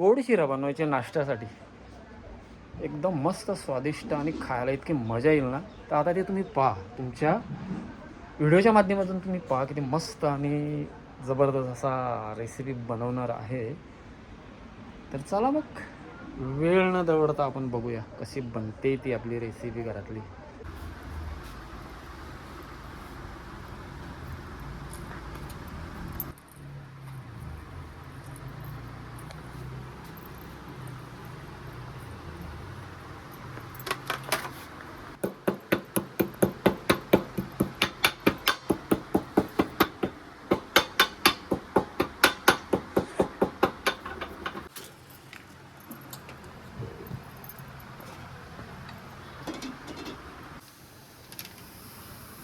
गोड शिरा बनवायचे नाश्त्यासाठी एकदम मस्त स्वादिष्ट आणि खायला इतकी मजा येईल ना. तर आता ते तुम्ही पहा, तुमच्या व्हिडिओच्या माध्यमातून तुम्ही पहा किती मस्त आणि जबरदस्त असा रेसिपी बनवणार आहे. तर चला मग वेळ न दवडता आपण बघूया कशी बनते ती आपली रेसिपी घरातली.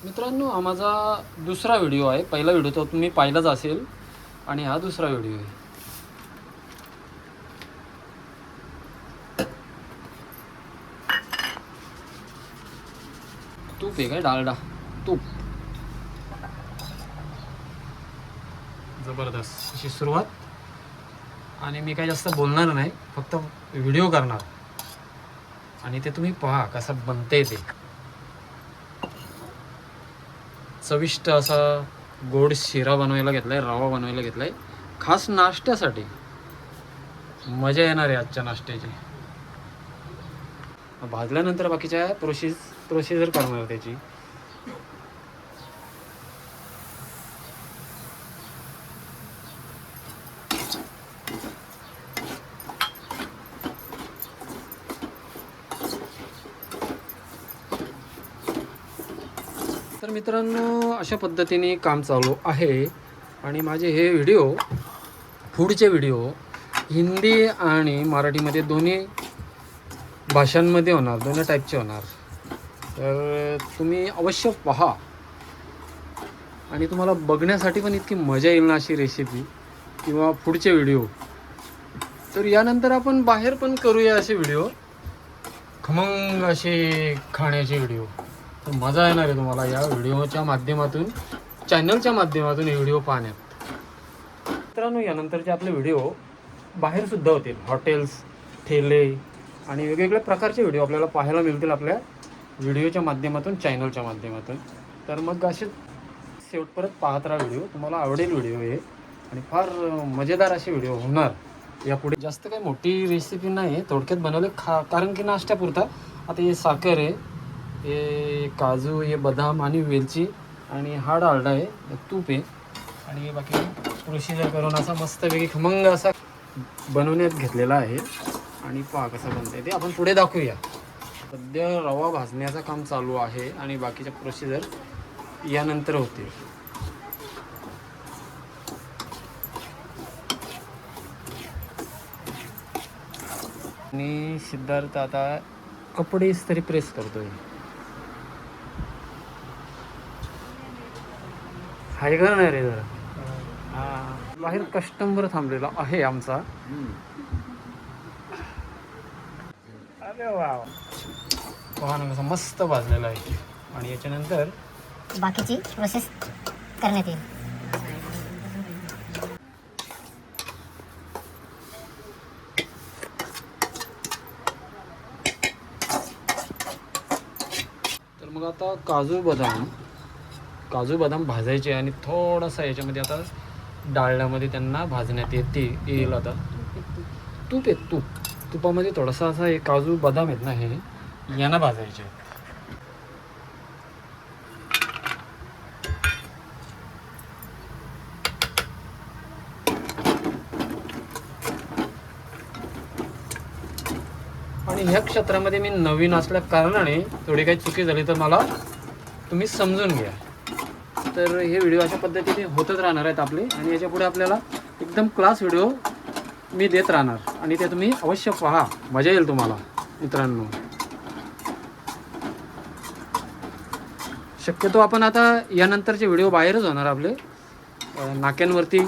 मित्रांनो, हा माझा दुसरा व्हिडिओ आहे. पहिला व्हिडिओ तो तुम्ही पाहिलाच असेल आणि हा दुसरा व्हिडिओ आहे. तूप आहे काय? डालडा तूप. जबरदस्त अशी सुरुवात. आणि मी काही जास्त बोलणार नाही, फक्त व्हिडिओ करणार आणि ते तुम्ही पहा कसं बनते ते. चविष्ट असा गोड शिरा बनवायला घेतलाय, रवा बनवायला घेतलाय खास नाश्त्यासाठी. मजा येणार आहे आजच्या नाश्त्याची. भाजल्यानंतर बाकीच्या प्रोसिजर करणार त्याची. तर मित्रांनो, अशा पद्धतीने काम चालू आहे आणि माझे हे व्हिडिओ, फूडचे व्हिडिओ हिंदी आणि मराठीमध्ये दोन्ही भाषांमध्ये होणार, दोन्ही टाईपचे होणार. तर तुम्ही अवश्य पहा आणि तुम्हाला बघण्यासाठी पण इतकी मजा येईल ना अशी रेसिपी किंवा पुढचे व्हिडिओ. तर यानंतर आपण बाहेर पण करूया असे व्हिडिओ, खमंग असे खाण्याचे व्हिडिओ. तर मजा येणार आहे तुम्हाला या व्हिडिओच्या माध्यमातून, चॅनलच्या माध्यमातून हे व्हिडिओ पाहण्यात. मित्रांनो, यानंतरचे आपले व्हिडिओ बाहेरसुद्धा होतील. हॉटेल्स, ठेले आणि वेगवेगळ्या प्रकारचे व्हिडिओ आपल्याला पाहायला मिळतील आपल्या व्हिडिओच्या माध्यमातून, चॅनलच्या माध्यमातून. तर मग असे शेवटपर्यंत पाहत राहा व्हिडिओ. तुम्हाला आवडेल व्हिडिओ हे आणि फार मजेदार असे व्हिडिओ होणार यापुढे. जास्त काही मोठी रेसिपी नाही, थोडक्यात बनवले कारण की नाश्त्यापुरता. आता हे साखर आहे, हे काजू, हे बदाम आणि वेलची आणि हा डालडा आहे, तूप आहे आणि बाकी प्रोसिजर करून असा मस्तपैकी खमंग असा बनवण्यात घेतलेला आहे. आणि पहा कसं बनतं ते आपण पुढे दाखवूया. सध्या रवा भाजण्याचं काम चालू आहे आणि बाकीच्या प्रोसिजर यानंतर होतील. आणि सिद्धार्थ आता कपडे इस्त्री प्रेस करतोय. हाय करणार रे जरा. बाहेर कस्टमर थांबलेला आहे आमचा. अरे वा, पहा ना कसं मस्त भाजलेला आहे. आणि याच्यानंतर बाकीची प्रोसेस करण्यात येईल. तर मग आता काजू बदाम भाजायचे आणि थोडासा याच्यामध्ये आता डाळण्यामध्ये त्यांना भाजण्यात येईल. आता तूप आहे, तुपामध्ये थोडासा असा हे काजू बदाम आहेत ना, हे यांना भाजायचे. आणि ह्या क्षेत्रामध्ये मी नवीन असल्या कारणाने थोडी काही चुकी झाली तर मला तुम्ही समजून घ्या. तर हे व्हिडिओ अशा पद्धतीने होतच राहणार आहेत आपले आणि याच्या पुढे आपल्याला एकदम क्लास व्हिडिओ मी देत राहणार आणि ते तुम्ही अवश्य पहा, मजा येईल तुम्हाला. मित्रांनो, शक्यतो आपण आता यानंतरचे व्हिडिओ बाहेरच होणार आपले. नाक्यांवरती,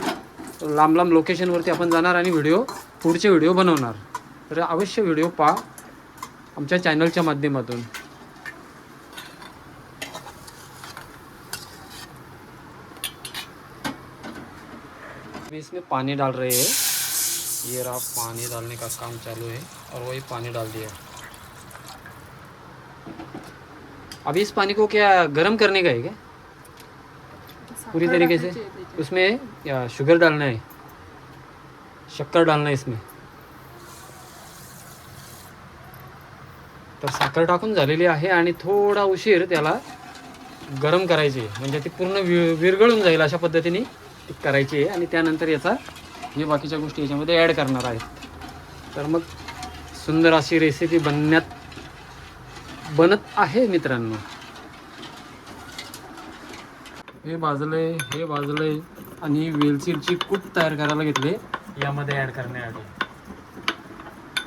लांब लांब लोकेशनवरती आपण जाणार आणि पुढचे व्हिडिओ बनवणार. तर अवश्य व्हिडिओ पहा आमच्या चॅनलच्या माध्यमातून. इसमें पानी डाल रहे हैं ये रहा पानी डालने का काम चालू है और वही पानी डाल दिया। अभी इस पानी को क्या गर्म करने का है क्या पूरी तरीके से? उसमें या शुगर डालना है, शक्कर डालना है इसमें? तर साखर टाकून झालेली आहे आणि थोडा उशीर त्याला गरम करायची आहे, म्हणजे ती पूर्ण विरघळून जाईल अशा पद्धतीने ती करायची आहे। आणि त्यानंतर याचा हे बाकीच्या गोष्टी याच्यामध्ये ॲड करणार आहेत। तर मग सुंदर अशी रेसिपी बनत आहे मित्रांनो। हे भाजले आणि वेलचीची कूट तयार करायला घेतले यामध्ये ॲड करण्यासाठी।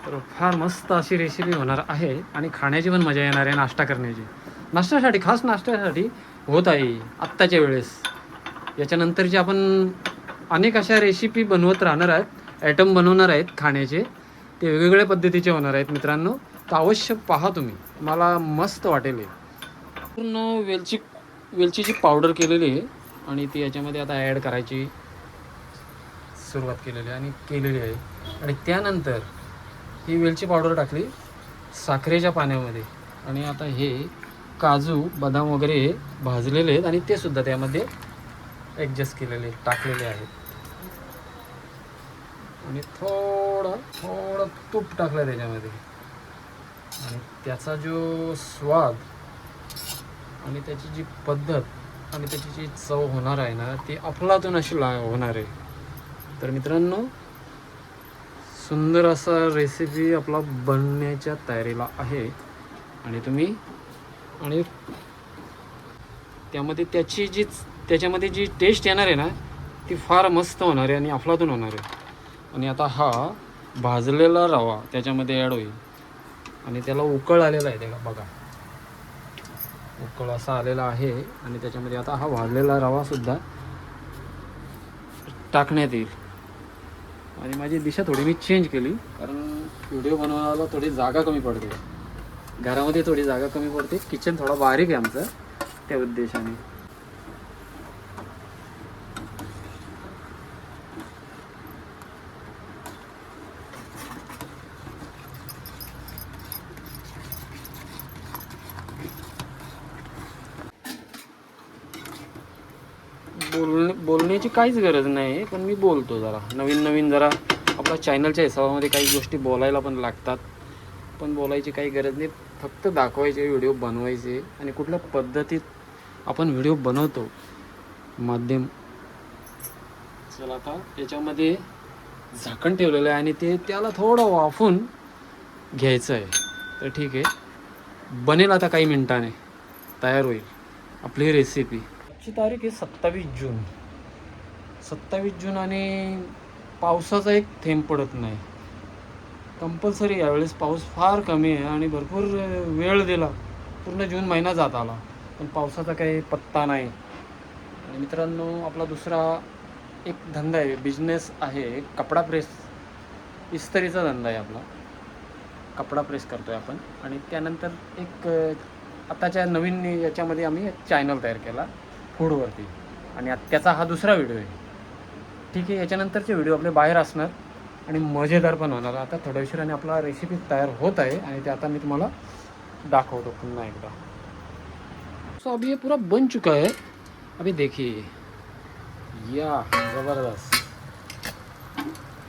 तर फार मस्त अशी रेसिपी होणार आहे आणि खाण्याची पण मजा येणार आहे, नाश्ता करण्याची, नाश्त्यासाठी, खास नाश्त्यासाठी होत आहे आत्ताच्या वेळेस। याच्यानंतरचे आपण अनेक अशा रेसिपी बनवत राहणार आहेत, ॲटम बनवणार आहेत खाण्याचे, ते वेगवेगळ्या पद्धतीचे होणार आहेत मित्रांनो। तर अवश्य पहा तुम्ही, मला मस्त वाटेल। पूर्ण वेलचीची पावडर केलेली आहे आणि ती याच्यामध्ये आता ॲड करायची सुरुवात केलेली आहे आणि केलेली आहे। आणि त्यानंतर ही वेलची पावडर टाकली साखरेच्या पाण्यामध्ये आणि आता हे काजू बदाम वगैरे भाजलेले आहेत आणि ते सुद्धा त्यामध्ये ॲडजस्ट केलेले टाकलेले आहेत। आणि थोडं तूप टाकलं त्याच्यामध्ये आणि त्याचा जो स्वाद आणि त्याची जी पद्धत आणि त्याची जी चव होणार आहे ना, ती अफलातून अशी होणार आहे। तर मित्रांनो, सुंदर असा रेसिपी आपला बनण्याच्या तयारीला आहे आणि त्याच्यामध्ये जी टेस्ट येणार आहे ना, ती फार मस्त होणार आहे आणि अफलातून होणार आहे। आणि आता हा भाजलेला रवा त्याच्यामध्ये ॲड होईल आणि त्याला उकळ आलेला आहे, त्याला बघा उकळ असा आलेला आहे आणि त्याच्यामध्ये आता हा भाजलेला रवा सुद्धा टाकण्यात येईल। आणि माझी दिशा थोडी मी चेंज केली, कारण व्हिडिओ बनवायला थोडी जागा कमी पडते, घरामध्ये थोडी जागा कमी पडते, किचन थोडा बारीक आहे आमचं, त्या उद्देशाने। बोलण्याची काहीच गरज नाही, पण मी बोलतो जरा नवीन जरा आपल्या चॅनलच्या हिसाबामध्ये काही गोष्टी बोलायला पण लागतात, पण बोलायची काही गरज नाही, फक्त दाखवायचे, व्हिडिओ बनवायचे आणि कुठल्या पद्धतीत आपण व्हिडिओ बनवतो माध्यम। चला आता याच्यामध्ये झाकण ठेवलेलं आहे आणि त्याला थोडं वाफून घ्यायचं आहे। तर ठीक आहे, बनेल आता काही मिनिटाने तयार होईल आपली रेसिपी। आजची तारीख आहे 27 जून आणि पावसाचा एक थेंब पडत नाही। कंपल्सरी यावेळेस पाऊस फार कमी आहे आणि भरपूर वेळ दिला, पूर्ण जून महिना जात आला, पण पावसाचा काही पत्ता नाही। आणि मित्रांनो, आपला दुसरा एक धंदा आहे, बिझनेस आहे, कपडा प्रेस, इस्त्रीचा धंदा आहे आपला, कपडा प्रेस करतो आहे आपण। आणि त्यानंतर एक आताच्या नवीन याच्यामध्ये आम्ही चॅनल तयार केला फूडवरती आणि त्याचा हा दुसरा व्हिडिओ आहे। ठीक आहे, याच्यानंतरचे व्हिडिओ आपले बाहेर असणार आणि मजेदार पण होणार। आता थोड्या उशिराने आपला रेसिपी तयार होत आहे आणि ते आता मी तुम्हाला दाखवतो पुन्हा एकदा। सो अभी ये पूरा बन चुका है, अभी देखिए, या ज़बरदस्त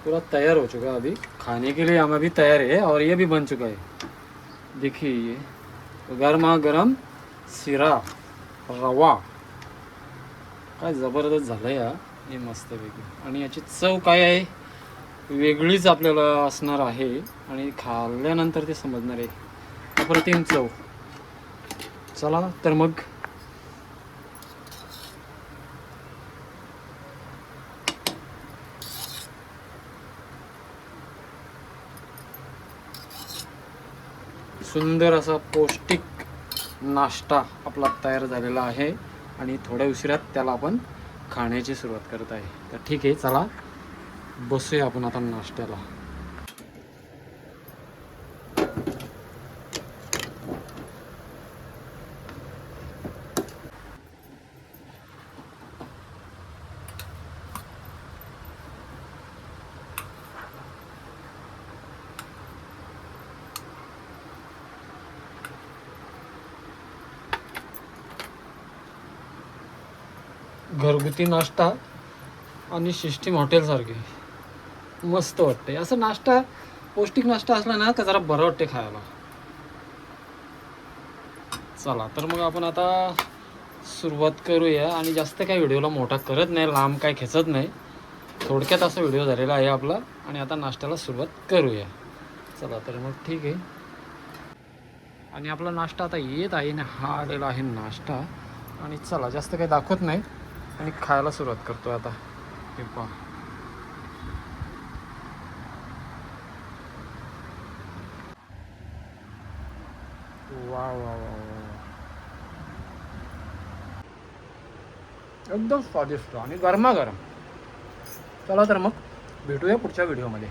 पूरा तैयार हो चुका है। अभी खाने के लिए हम अभी तैयार है और ये भी बन चुका है। देखिए ये गरमा गरम शिरा रवा काय ज़बरदस्त झालं या, हे मस्तपैकी। आणि याची चव काय आहे वेगळीच आपल्याला असणार आहे आणि खाल्ल्यानंतर ते समजणार आहे, अप्रतिम चव। चला तर मग सुंदर असा पौष्टिक नाश्ता आपला तयार झालेला आहे आणि थोड्या उशिरात त्याला आपण खाण्याची सुरुवात करत आहे। तर ठीक आहे, चला बसूया आपण आता नाश्त्याला। घरगुती नाश्ता आणि सिस्टीम हॉटेलसारखे मस्त वाटते. असं नाश्ता पौष्टिक नाश्ता असला ना का जरा बरं वाटते खायला. चला तर मग आपण आता सुरुवात करूया. आणि जास्त काही व्हिडिओला मोठा करत नाही, लांब काय खेचत नाही, थोडक्यात असा व्हिडिओ झालेला आहे आपला. आणि आता नाश्त्याला सुरुवात करूया. चला तर मग ठीक आहे. आणि आपला नाश्ता आता येत आहे ना, हा आलेला आहे नाश्ता. आणि चला जास्त काही दाखवत नाही आणि खायला सुरुवात करतो आता. हे पहा, वा वा वा वा, एकदम स्वादिष्ट आणि गरमागरम. चला तर मग भेटूया पुढच्या व्हिडिओमध्ये.